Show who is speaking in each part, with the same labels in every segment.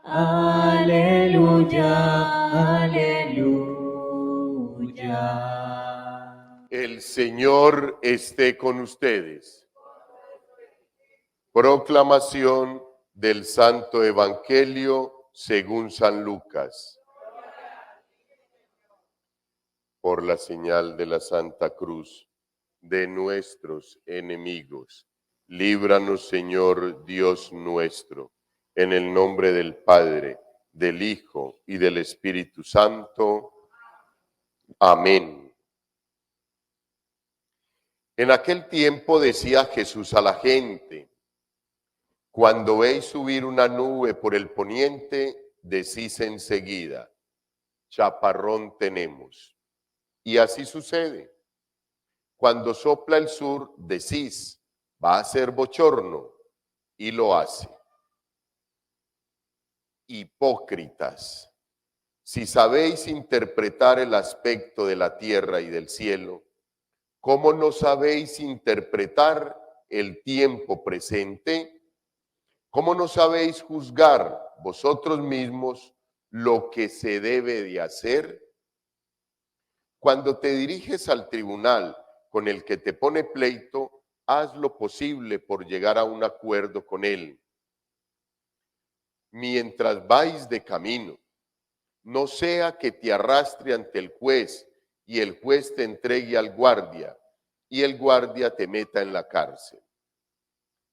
Speaker 1: aleluya, aleluya.
Speaker 2: El Señor esté con ustedes. Proclamación del Santo Evangelio según San Lucas. Por la señal de la Santa Cruz de nuestros enemigos, líbranos, Señor Dios nuestro, en el nombre del Padre, del Hijo y del Espíritu Santo. Amén. En aquel tiempo decía Jesús a la gente: cuando veis subir una nube por el poniente, decís enseguida: chaparrón tenemos. Y así sucede. Cuando sopla el sur, decís: va a ser bochorno, y lo hace. Hipócritas, si sabéis interpretar el aspecto de la tierra y del cielo, ¿cómo no sabéis interpretar el tiempo presente? ¿Cómo no sabéis juzgar vosotros mismos lo que se debe de hacer? Cuando te diriges al tribunal con el que te pone pleito, haz lo posible por llegar a un acuerdo con él. Mientras vais de camino, no sea que te arrastre ante el juez y el juez te entregue al guardia y el guardia te meta en la cárcel.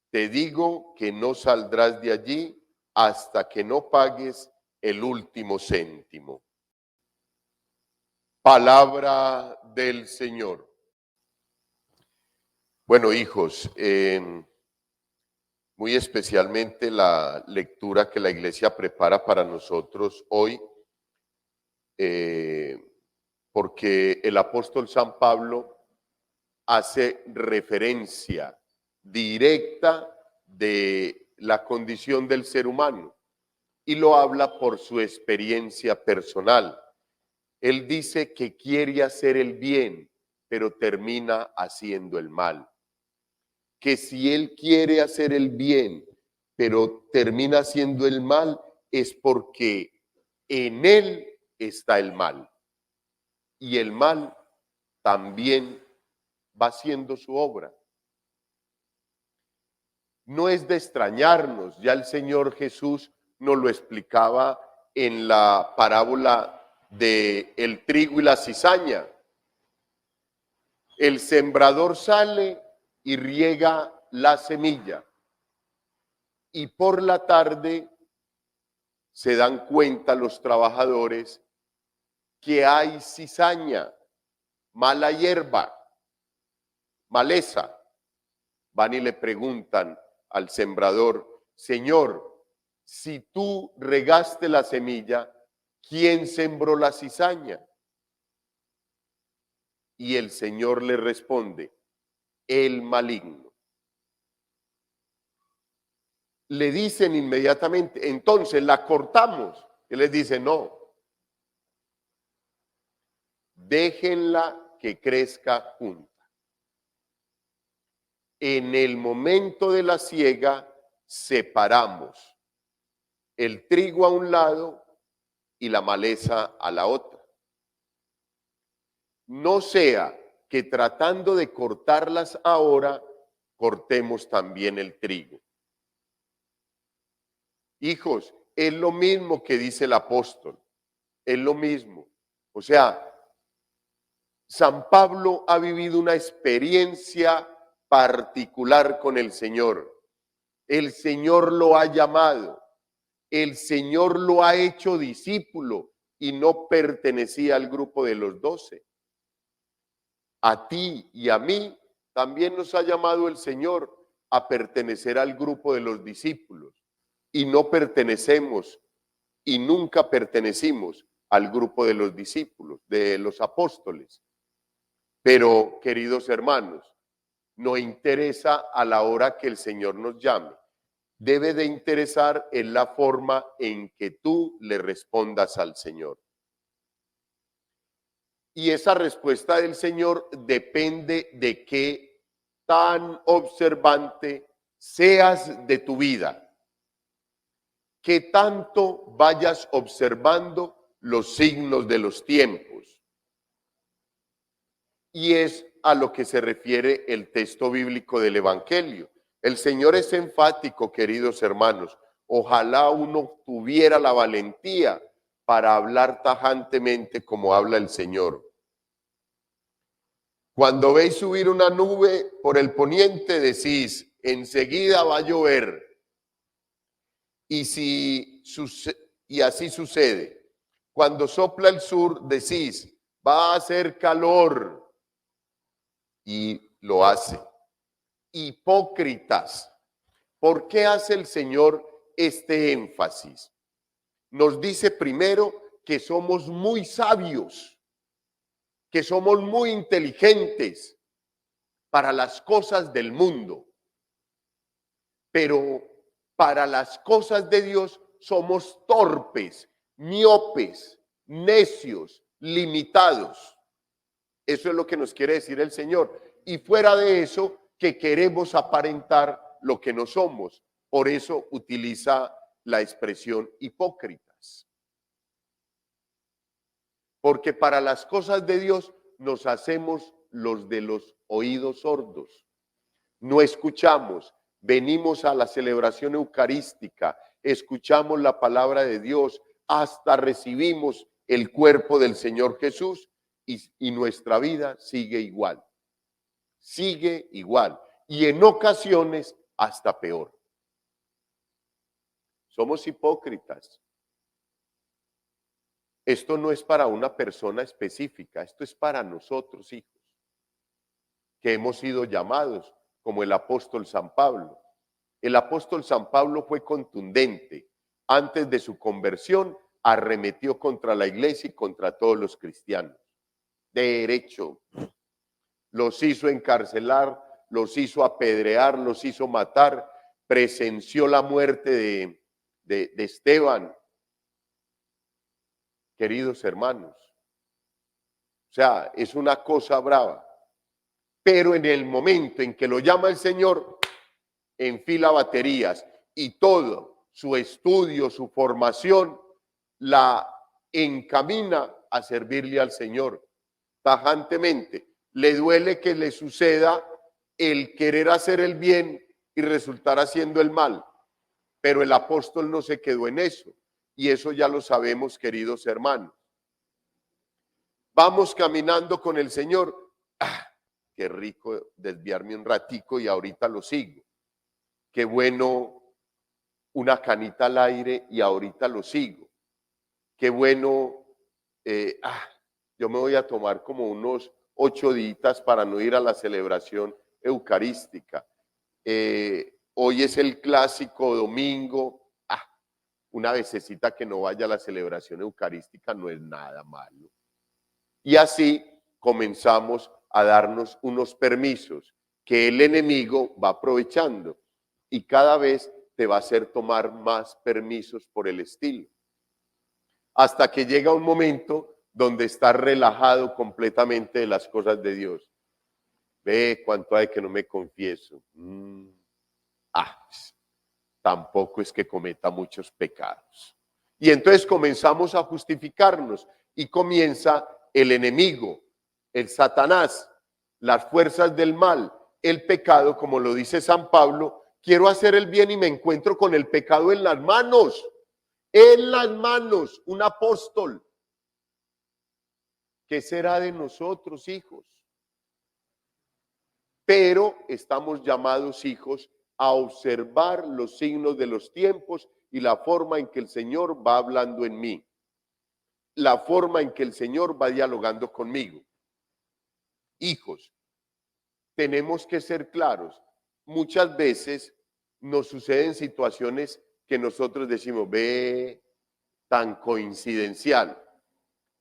Speaker 2: Te digo que no saldrás de allí hasta que no pagues el último céntimo. Palabra del Señor. Bueno, hijos, muy especialmente la lectura que la Iglesia prepara para nosotros hoy, porque el apóstol San Pablo hace referencia directa de la condición del ser humano y lo habla por su experiencia personal. Él dice que quiere hacer el bien, pero termina haciendo el mal. Que si él quiere hacer el bien, pero termina haciendo el mal, es porque en él está el mal. Y el mal también va haciendo su obra. No es de extrañarnos, ya el Señor Jesús nos lo explicaba en la parábola de el trigo y la cizaña. El sembrador sale y riega la semilla y por la tarde se dan cuenta los trabajadores que hay cizaña, mala hierba, maleza. Van y le preguntan al sembrador: Señor, si tú regaste la semilla, ¿quién sembró la cizaña? Y el Señor le responde: el maligno. Le dicen inmediatamente: entonces la cortamos. Él les dice: no, déjenla que crezca junta. En el momento de la siega separamos el trigo a un lado y la maleza a la otra. No sea que tratando de cortarlas ahora, cortemos también el trigo. Hijos, es lo mismo que dice el apóstol, es lo mismo. O sea, San Pablo ha vivido una experiencia particular con el Señor. El Señor lo ha llamado, el Señor lo ha hecho discípulo y no pertenecía al grupo de los 12. A ti y a mí también nos ha llamado el Señor a pertenecer al grupo de los discípulos y no pertenecemos y nunca pertenecimos al grupo de los discípulos, de los apóstoles. Pero, queridos hermanos, no interesa a la hora que el Señor nos llame. Debe de interesar en la forma en que tú le respondas al Señor. Y esa respuesta del Señor depende de qué tan observante seas de tu vida. que tanto vayas observando los signos de los tiempos. Y es a lo que se refiere el texto bíblico del Evangelio. El Señor es enfático, queridos hermanos. Ojalá uno tuviera la valentía para hablar tajantemente como habla el Señor. Cuando veis subir una nube por el poniente, decís, enseguida va a llover. Y así sucede. Cuando sopla el sur, decís, va a hacer calor. Y lo hace. Hipócritas. ¿Por qué hace el Señor este énfasis? Nos dice primero que somos muy sabios, que somos muy inteligentes para las cosas del mundo, pero para las cosas de Dios somos torpes, miopes, necios, limitados. Eso es lo que nos quiere decir el Señor. Y fuera de eso, que queremos aparentar lo que no somos. Por eso utiliza la expresión hipócritas. Porque para las cosas de Dios nos hacemos los de los oídos sordos. No escuchamos, venimos a la celebración eucarística, escuchamos la palabra de Dios, hasta recibimos el cuerpo del Señor Jesús y nuestra vida sigue igual. Sigue igual. Y en ocasiones hasta peor. Somos hipócritas. Esto no es para una persona específica, esto es para nosotros, hijos, que hemos sido llamados como el apóstol San Pablo. El apóstol San Pablo fue contundente. Antes de su conversión, arremetió contra la iglesia y contra todos los cristianos. Derecho. Los hizo encarcelar, los hizo apedrear, los hizo matar. Presenció la muerte de Esteban. Queridos hermanos, o sea, es una cosa brava. Pero en el momento en que lo llama el Señor, enfila baterías y todo su estudio, su formación, la encamina a servirle al Señor tajantemente. Le duele que le suceda el querer hacer el bien y resultar haciendo el mal, pero el apóstol no se quedó en eso. Y eso ya lo sabemos, queridos hermanos. Vamos caminando con el Señor. Qué rico desviarme un ratico y ahorita lo sigo. Qué bueno una canita al aire y ahorita lo sigo. Qué bueno, yo me voy a tomar como unos 8 días para no ir a la celebración eucarística. Hoy es el clásico domingo. Una vecesita que no vaya a la celebración eucarística no es nada malo. Y así comenzamos a darnos unos permisos que el enemigo va aprovechando y cada vez te va a hacer tomar más permisos por el estilo. Hasta que llega un momento donde estás relajado completamente de las cosas de Dios. Ve cuánto hay que no me confieso. Tampoco es que cometa muchos pecados. Y entonces comenzamos a justificarnos y comienza el enemigo, el Satanás, las fuerzas del mal, el pecado, como lo dice San Pablo. Quiero hacer el bien y me encuentro con el pecado en las manos. En las manos, un apóstol. ¿Qué será de nosotros, hijos? Pero estamos llamados, hijos, a observar los signos de los tiempos y la forma en que el Señor va hablando en mí, la forma en que el Señor va dialogando conmigo. Hijos, tenemos que ser claros. Muchas veces nos suceden situaciones que nosotros decimos, ve, tan coincidencial.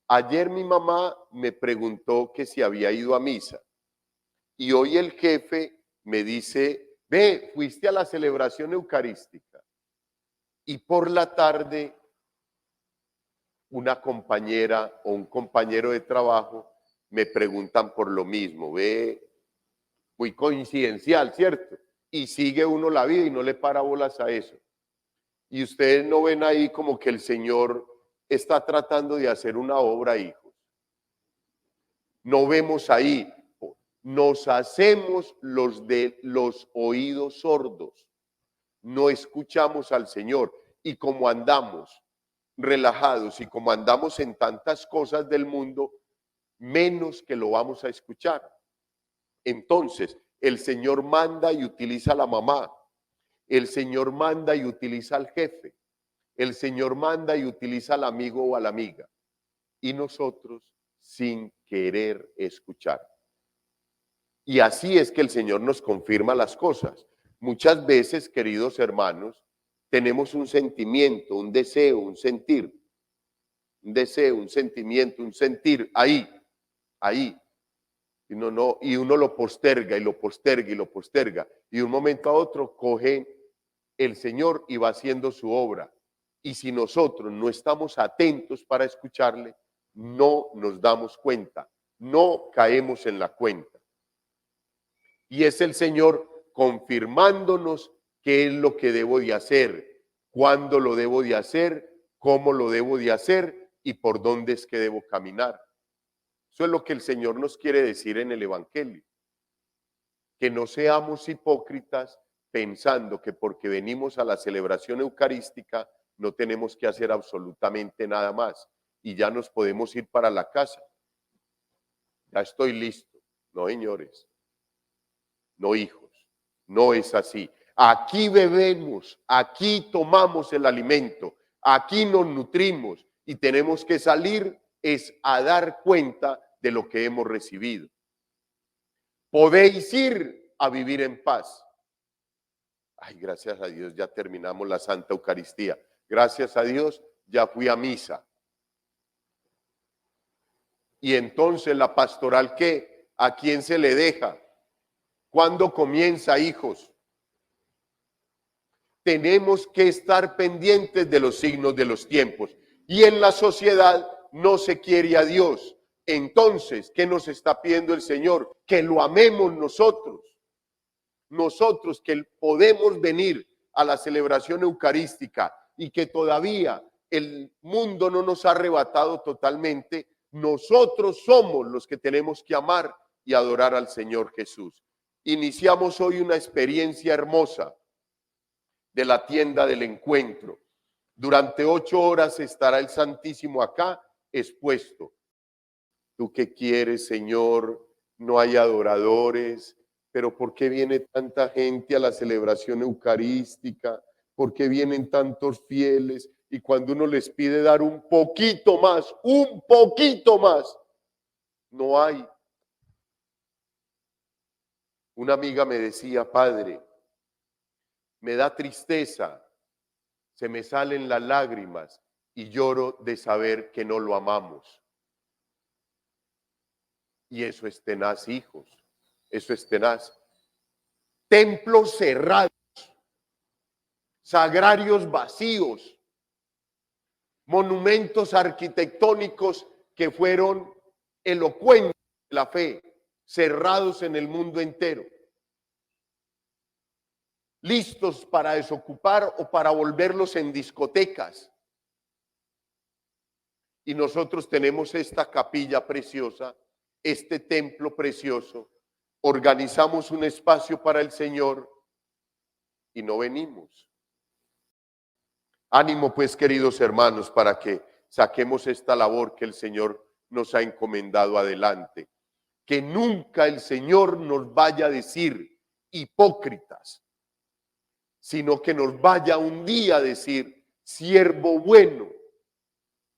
Speaker 2: Ayer mi mamá me preguntó que si había ido a misa y hoy el jefe me dice, ve, fuiste a la celebración eucarística. Y por la tarde, una compañera o un compañero de trabajo me preguntan por lo mismo. Ve, muy coincidencial, ¿cierto? Y sigue uno la vida y no le para bolas a eso. Y ustedes no ven ahí como que el Señor está tratando de hacer una obra, hijos. No vemos ahí. Nos hacemos los de los oídos sordos. No escuchamos al Señor. Y como andamos relajados y como andamos en tantas cosas del mundo, menos que lo vamos a escuchar. Entonces, el Señor manda y utiliza a la mamá. El Señor manda y utiliza al jefe. El Señor manda y utiliza al amigo o a la amiga. Y nosotros sin querer escuchar. Y así es que el Señor nos confirma las cosas. Muchas veces, queridos hermanos, tenemos un sentimiento, un deseo, un sentir. Un deseo, un sentimiento, un sentir ahí. Y uno lo posterga y lo posterga y lo posterga. Y de un momento a otro coge el Señor y va haciendo su obra. Y si nosotros no estamos atentos para escucharle, no nos damos cuenta, no caemos en la cuenta. Y es el Señor confirmándonos qué es lo que debo de hacer, cuándo lo debo de hacer, cómo lo debo de hacer y por dónde es que debo caminar. Eso es lo que el Señor nos quiere decir en el Evangelio. Que no seamos hipócritas pensando que porque venimos a la celebración eucarística no tenemos que hacer absolutamente nada más y ya nos podemos ir para la casa. Ya estoy listo. No, señores. No, hijos. No es así. Aquí bebemos, aquí tomamos el alimento, aquí nos nutrimos y tenemos que salir es a dar cuenta de lo que hemos recibido. Podéis ir a vivir en paz. Ay, gracias a Dios, ya terminamos la Santa Eucaristía. Gracias a Dios, ya fui a misa. Y entonces la pastoral, ¿qué? ¿A quién se le deja? ¿Cuándo comienza, hijos? Tenemos que estar pendientes de los signos de los tiempos. Y en la sociedad no se quiere a Dios. Entonces, ¿qué nos está pidiendo el Señor? Que lo amemos nosotros. Nosotros que podemos venir a la celebración eucarística y que todavía el mundo no nos ha arrebatado totalmente, nosotros somos los que tenemos que amar y adorar al Señor Jesús. Iniciamos hoy una experiencia hermosa de la tienda del encuentro. Durante 8 horas estará el Santísimo acá expuesto. ¿Tú qué quieres, Señor? No hay adoradores. Pero ¿por qué viene tanta gente a la celebración eucarística? ¿Por qué vienen tantos fieles? Y cuando uno les pide dar un poquito más, no hay. Una amiga me decía, padre, me da tristeza, se me salen las lágrimas y lloro de saber que no lo amamos. Y eso es tenaz, hijos. Eso es tenaz. Templos cerrados, sagrarios vacíos, monumentos arquitectónicos que fueron elocuentes de la fe, cerrados en el mundo entero, listos para desocupar o para volverlos en discotecas. Y nosotros tenemos esta capilla preciosa, este templo precioso, organizamos un espacio para el Señor y no venimos. Ánimo pues, queridos hermanos, para que saquemos esta labor que el Señor nos ha encomendado adelante. Que nunca el Señor nos vaya a decir hipócritas, sino que nos vaya un día a decir, siervo bueno,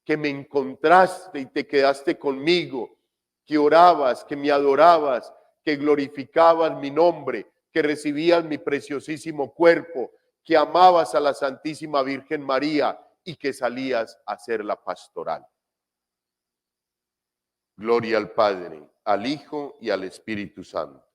Speaker 2: que me encontraste y te quedaste conmigo, que orabas, que me adorabas, que glorificabas mi nombre, que recibías mi preciosísimo cuerpo, que amabas a la Santísima Virgen María y que salías a hacer la pastoral. Gloria al Padre, al Hijo y al Espíritu Santo.